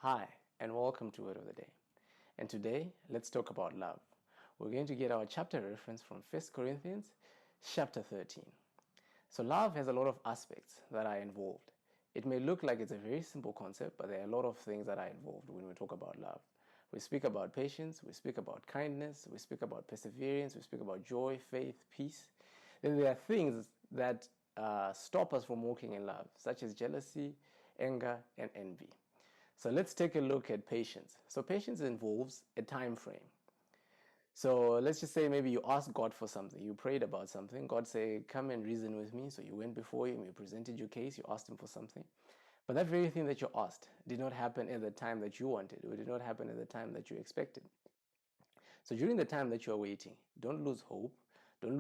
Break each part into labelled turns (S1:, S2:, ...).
S1: Hi, and welcome to Word of the Day. And today, let's talk about love. We're going to get our chapter reference from 1 Corinthians chapter 13. So love has a lot of aspects that are involved. It may look like it's a very simple concept, but there are a lot of things that are involved when we talk about love. We speak about patience, we speak about kindness, we speak about perseverance, we speak about joy, faith, peace. Then there are things that stop us from walking in love, such as jealousy, anger, and envy. So let's take a look at patience. So patience involves a time frame. So let's just say maybe you asked God for something, you prayed about something. God said, come and reason with me. So you went before him, you presented your case, you asked him for something. But that very thing that you asked did not happen at the time that you wanted, or did not happen at the time that you expected. So during the time that you are waiting, don't lose hope, don't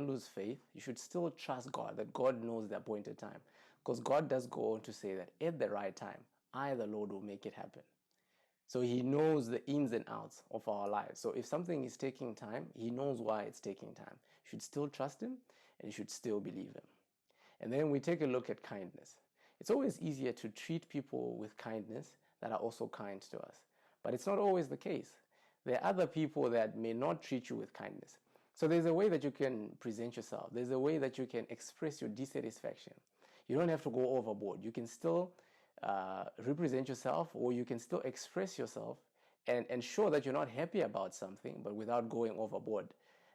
S1: lose faith. You should still trust God, that God knows the appointed time. Because God does go on to say that at the right time, I, the Lord, will make it happen. So he knows the ins and outs of our lives. So if something is taking time, he knows why it's taking time. You should still trust him and you should still believe him. And then we take a look at kindness. It's always easier to treat people with kindness that are also kind to us. But it's not always the case. There are other people that may not treat you with kindness. So there's a way that you can present yourself. There's a way that you can express your dissatisfaction. You don't have to go overboard. You can still represent yourself, or you can still express yourself and show that you're not happy about something, but without going overboard.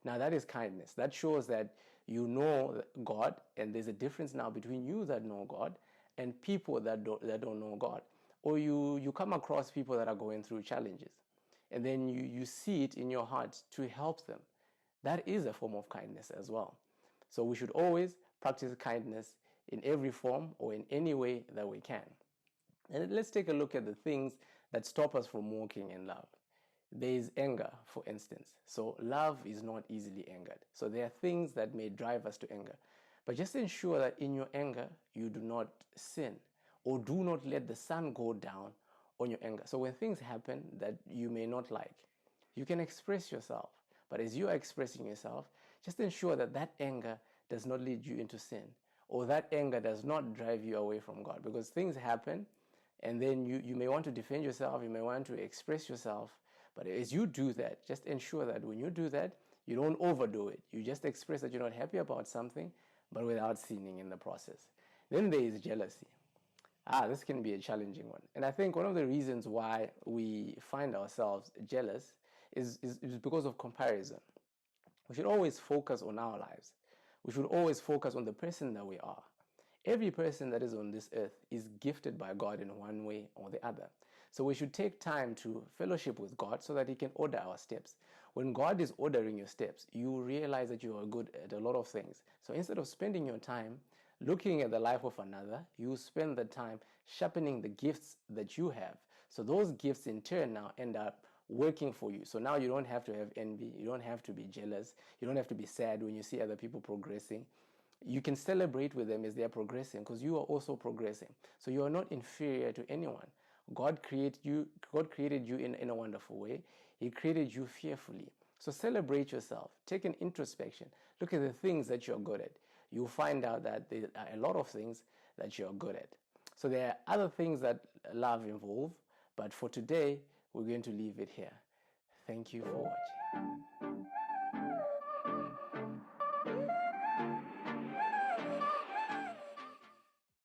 S1: Now that is kindness. That shows that you know God, and there's a difference now between you that know God and people that don't know God. Or you come across people that are going through challenges, and then you see it in your heart to help them. That is a form of kindness as well. So we should always practice kindness in every form or in any way that we can. And let's take a look at the things that stop us from walking in love. There is anger, for instance. So love is not easily angered. So there are things that may drive us to anger. But just ensure that in your anger, you do not sin, or do not let the sun go down on your anger. So when things happen that you may not like, you can express yourself. But as you are expressing yourself, just ensure that that anger does not lead you into sin, or that anger does not drive you away from God. Because things happen, and then you may want to defend yourself, you may want to express yourself. But as you do that, just ensure that when you do that, you don't overdo it. You just express that you're not happy about something, but without sinning in the process. Then there is jealousy. This can be a challenging one. And I think one of the reasons why we find ourselves jealous is because of comparison. We should always focus on our lives. We should always focus on the person that we are. Every person that is on this earth is gifted by God in one way or the other. So we should take time to fellowship with God so that he can order our steps. When God is ordering your steps, you realize that you are good at a lot of things. So instead of spending your time looking at the life of another, you spend the time sharpening the gifts that you have. So those gifts in turn now end up working for you. So now you don't have to have envy, you don't have to be jealous, you don't have to be sad when you see other people progressing. You can celebrate with them as they are progressing, because you are also progressing. So you are not inferior to anyone. God created you in a wonderful way. He created you fearfully. So celebrate yourself. Take an introspection. Look at the things that you're good at. You'll find out that there are a lot of things that you're good at. So there are other things that love involve, but for today, we're going to leave it here. Thank you for watching.